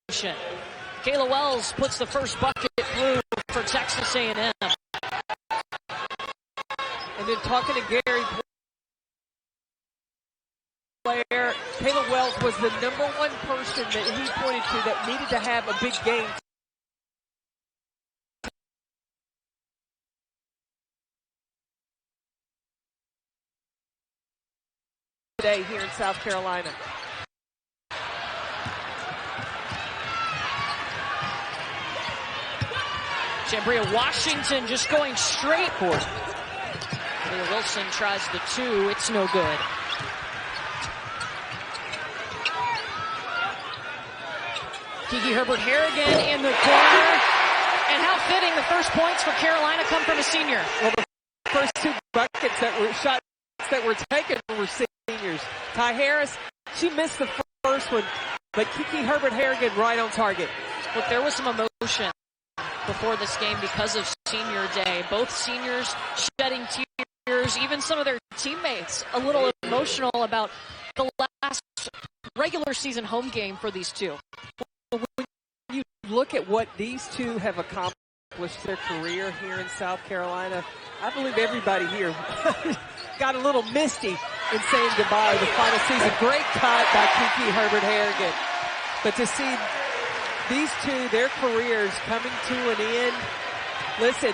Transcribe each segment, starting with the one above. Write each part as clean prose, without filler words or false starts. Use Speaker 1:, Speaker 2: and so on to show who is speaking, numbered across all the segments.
Speaker 1: Kayla Wells puts the first bucket through for Texas A&M.
Speaker 2: And then talking to Gary Blair, Kayla Wells was the #1 person that he pointed to that needed to have a big game today here in South Carolina.
Speaker 1: Chambria Washington just going straight for it. Leah Wilson tries the 2. It's no good. Kiki Herbert Harrigan in the corner. And how fitting the first points for Carolina come from a senior.
Speaker 2: Well, the first 2 buckets that were shots that were taken were seniors. Ty Harris, she missed the first one, but Kiki Herbert Harrigan right on target.
Speaker 1: Look, there was some emotion before this game because of senior day. Both seniors shedding tears, even some of their teammates a little emotional about the last regular season home game for these two.
Speaker 2: When you look at what these two have accomplished their career here in South Carolina, I believe everybody here got a little misty in saying goodbye to the final season. Great cut by Kiki Herbert Harrigan. But to see these two, their careers coming to an end. Listen,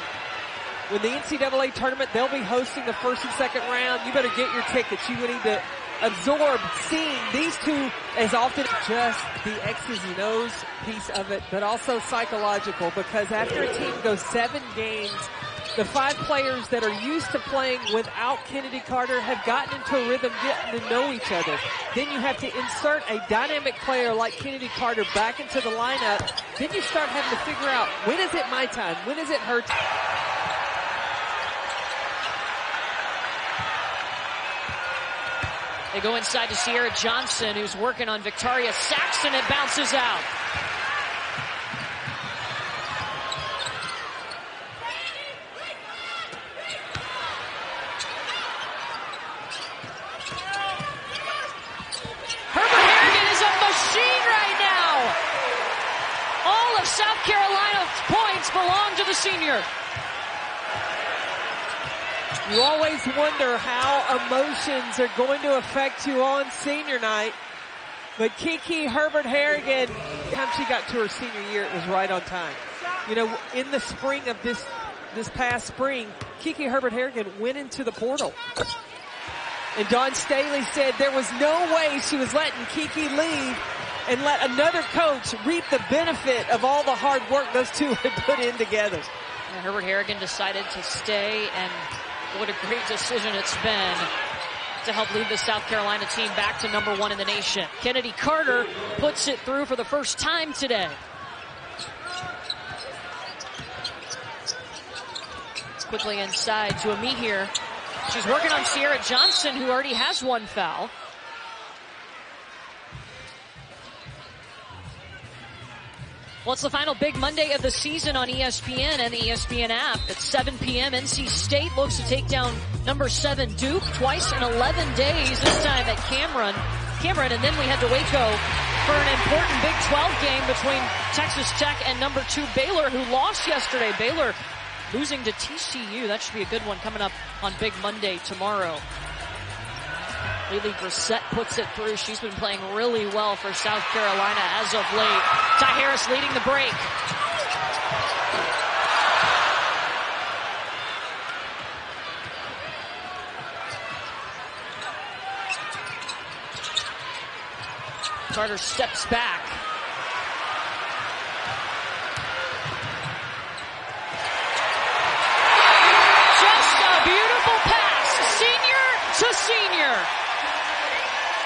Speaker 2: when the NCAA tournament, they'll be hosting the first and second round. You better get your tickets. You need to absorb seeing these two as often just the X's and O's piece of it, but also psychological, because after a team goes 7 games, the 5 players that are used to playing without Kennedy Carter have gotten into a rhythm, getting to know each other. Then you have to insert a dynamic player like Kennedy Carter back into the lineup. Then you start having to figure out, when is it my time? When is it her time?
Speaker 1: They go inside to Sierra Johnson, who's working on Victoria Saxon. It bounces out. South Carolina's points belong to the senior.
Speaker 2: You always wonder how emotions are going to affect you on senior night. But Kiki Herbert Harrigan, the time she got to her senior year, it was right on time. You know, in the spring of this past spring, Kiki Herbert Harrigan went into the portal. And Dawn Staley said there was no way she was letting Kiki leave and let another coach reap the benefit of all the hard work those two had put in together.
Speaker 1: And Herbert Harrigan decided to stay, and what a great decision it's been to help lead the South Carolina team back to #1 in the nation. Kennedy Carter puts it through for the first time today. Quickly inside to Ami here. She's working on Sierra Johnson, who already has 1 foul. Well, it's the final big Monday of the season on ESPN and the ESPN app. At 7 p.m., NC State looks to take down #7 Duke twice in 11 days, this time at Cameron. And then we head to Waco for an important Big 12 game between Texas Tech and #2 Baylor, who lost yesterday. Baylor losing to TCU. That should be a good one coming up on Big Monday tomorrow. Lily Brissett puts it through. She's been playing really well for South Carolina as of late. Ty Harris leading the break. Carter steps back. Just a beautiful pass, senior to senior.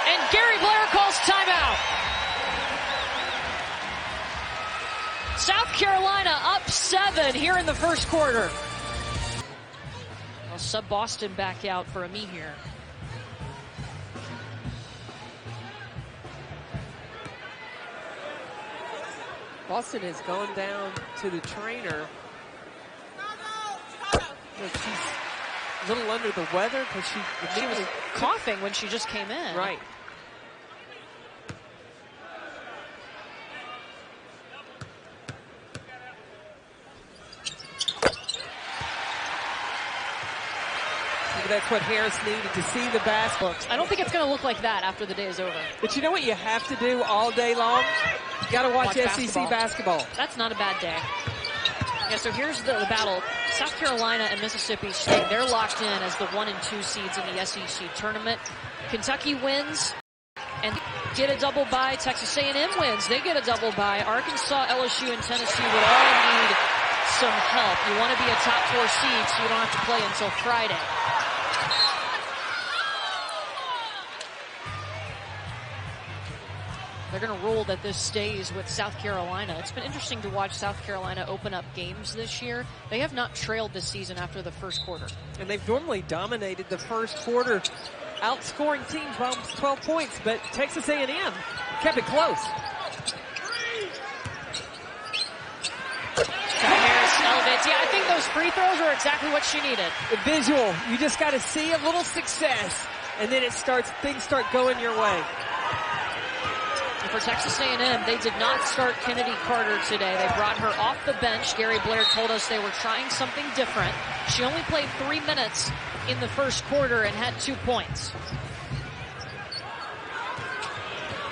Speaker 1: And Gary Blair calls timeout. South Carolina up 7 here in the first quarter. Well, sub Boston back out for Ami here.
Speaker 2: Boston has gone down to the trainer. Look, she's a little under the weather because she
Speaker 1: was coughing when she just came in.
Speaker 2: Right. that's what Harris needed to see the basket.
Speaker 1: I don't think it's going to look like that after the day is over.
Speaker 2: But you know what you have to do all day long? You got to watch SEC basketball.
Speaker 1: That's not a bad day. Yeah, so here's the battle. South Carolina and Mississippi State, they're locked in as the 1 and 2 seeds in the SEC tournament. Kentucky wins and get a double bye. Texas A&M wins. They get a double bye. Arkansas, LSU, and Tennessee would all need some help. You want to be a top 4 seed so you don't have to play until Friday. They're going to rule that this stays with South Carolina. It's been interesting to watch South Carolina open up games this year. They have not trailed this season after the first quarter. And
Speaker 2: they've normally dominated the first quarter, outscoring teams by almost 12 points, but Texas A&M kept it close.
Speaker 1: Harris elevates. Yeah, I think those free throws are exactly what she needed.
Speaker 2: Visual. You just got to see a little success, and then things start going your way.
Speaker 1: And for Texas A&M, they did not start Kennedy Carter today. They brought her off the bench. Gary Blair told us they were trying something different. She only played 3 minutes in the first quarter and had 2 points.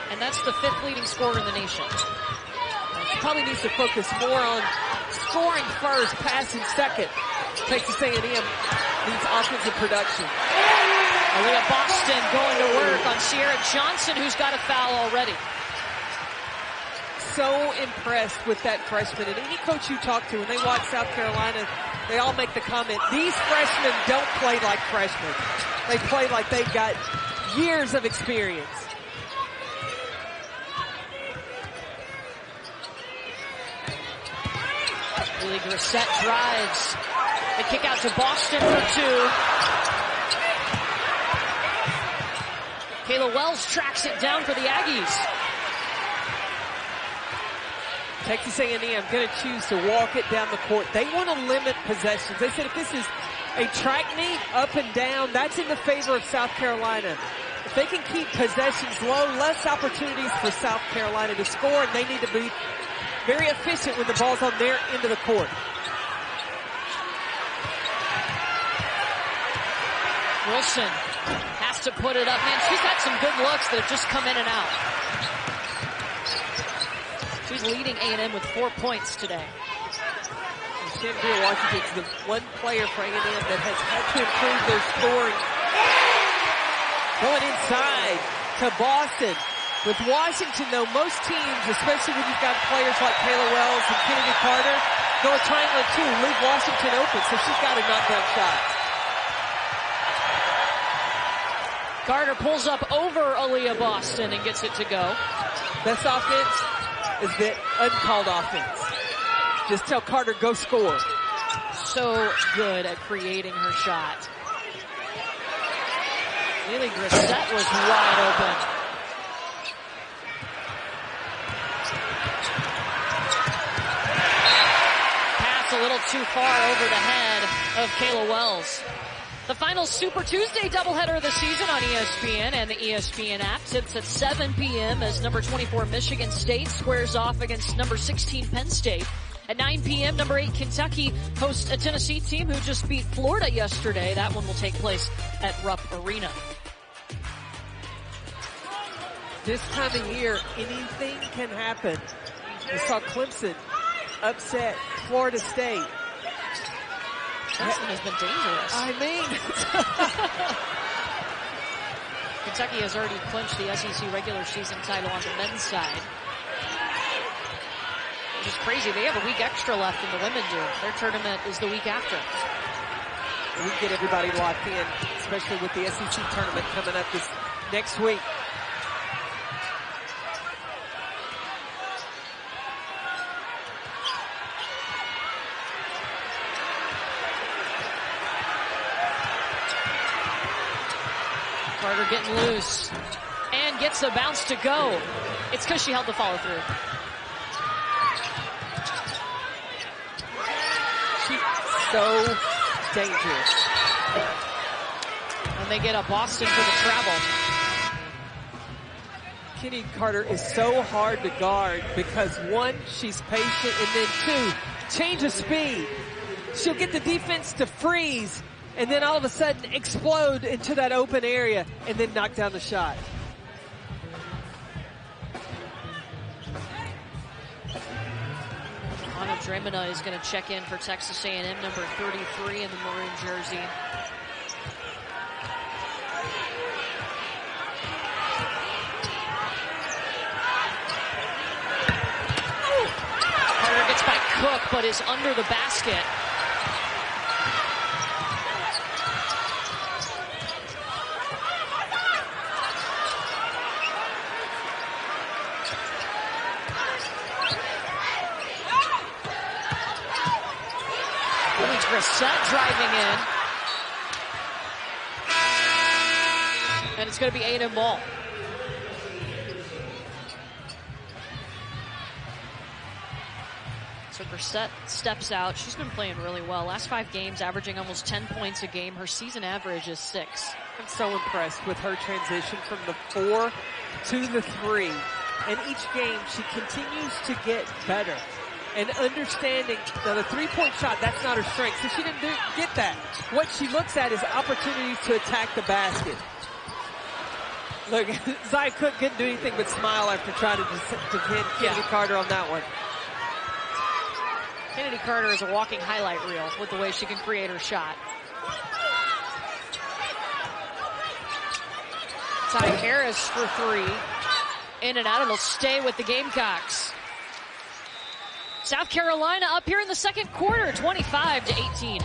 Speaker 1: And that's the 5th leading scorer in the nation.
Speaker 2: She probably needs to focus more on scoring first, passing second. Texas A&M needs offensive production.
Speaker 1: Aaliyah Boston going to work on Sierra Johnson, who's got a foul already.
Speaker 2: So impressed with that freshman. And any coach you talk to, when they watch South Carolina, they all make the comment, these freshmen don't play like freshmen. They play like they've got years of experience.
Speaker 1: Lily Grissett drives. The kick out to Boston for 2. Kayla Wells tracks it down for the Aggies.
Speaker 2: Texas A&M going to choose to walk it down the court. They want to limit possessions. They said if this is a track meet, up and down, that's in the favor of South Carolina. If they can keep possessions low, less opportunities for South Carolina to score, and they need to be very efficient when the ball's on their end of the court.
Speaker 1: Wilson has to put it up. Man, she's got some good looks that have just come in and out. She's leading A&M with 4 points today.
Speaker 2: Chandria Washington's the one player for A&M that has had to improve their scoring. Going inside to Boston. With Washington, though, most teams, especially when you've got players like Kayla Wells and Kennedy Carter, go a triangle of 2, leave Washington open, so she's got to knock down shots.
Speaker 1: Carter pulls up over Aaliyah Boston and gets it to go.
Speaker 2: Best offense is the uncalled offense. Just tell Carter, go score.
Speaker 1: So good at creating her shot. Lily Grissett was wide open. Pass a little too far over the head of Kayla Wells. The final Super Tuesday doubleheader of the season on ESPN and the ESPN app tips at 7 p.m. as number 24 Michigan State squares off against number 16 Penn State. At 9 p.m., number 8 Kentucky hosts a Tennessee team who just beat Florida yesterday. That one will take place at Rupp Arena.
Speaker 2: This time of year, anything can happen. You saw Clemson upset Florida State.
Speaker 1: Clemson has been dangerous.
Speaker 2: I mean.
Speaker 1: Kentucky has already clinched the SEC regular season title on the men's side. Which is crazy. They have a week extra left than the women do. Their tournament is the week after.
Speaker 2: We get everybody locked in, especially with the SEC tournament coming up this next week.
Speaker 1: Carter getting loose and gets the bounce to go. It's because she held the follow through.
Speaker 2: She's so dangerous.
Speaker 1: And they get a Boston for the travel.
Speaker 2: Kennedy Carter is so hard to guard because 1, she's patient, and then 2, change of speed. She'll get the defense to freeze, and then all of a sudden explode into that open area and then knock down the shot.
Speaker 1: Anna Dremina is going to check in for Texas A&M, number 33 in the maroon jersey. Carter gets by Cook, but is under the basket. Brissett driving in. And it's going to be A&M ball. So Brissett steps out. She's been playing really well. Last 5 games, averaging almost 10 points a game. Her season average is 6.
Speaker 2: I'm so impressed with her transition from the 4 to the 3. And each game, she continues to get better. And understanding that the 3-point shot, that's not her strength. So she didn't get that. What she looks at is opportunities to attack the basket. Look, Zia Cook couldn't do anything but smile after trying to defend Kennedy Carter on that one.
Speaker 1: Kennedy Carter is a walking highlight reel with the way she can create her shot. Ty Harris for 3. In and out, it'll stay with the Gamecocks. South Carolina up here in the second quarter, 25-18.